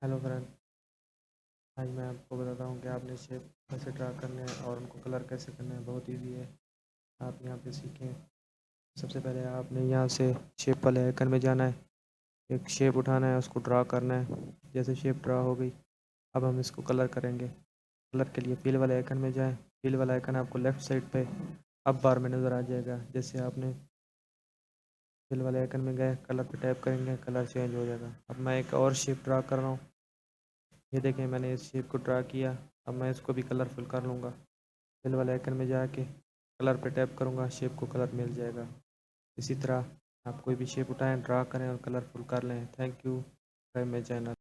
Hello friend, आज मैं आपको बताता हूँ कि आपने शेप कैसे ड्रा करने हैं और उनको कलर कैसे करना है। बहुत इजी है, आप यहाँ पे सीखें। सबसे पहले आपने यहाँ से शेप वाले आइकन में जाना है, एक शेप उठाना है, उसको ड्रा करना है। जैसे शेप ड्रा हो गई, अब हम इसको कलर करेंगे। कलर के लिए फिल वाले आइकन में जाएँ। फिल वाला आइकन आपको लेफ़्ट साइड पे अप बार में नज़र आ जाएगा। जैसे आपने फिल वाले आइकन में गए, कलर पे टैप करेंगे, कलर चेंज हो जाएगा। अब मैं एक और शेप ड्रा कर रहा हूँ। ये देखें, मैंने इस शेप को ड्रा किया। अब मैं इसको भी कलरफुल कर लूँगा। फिल वाले आइकन में जाके कलर पे टैप करूँगा, शेप को कलर मिल जाएगा। इसी तरह आप कोई भी शेप उठाएं, ड्रा करें और कलरफुल कर लें। Thank you, bye my channel.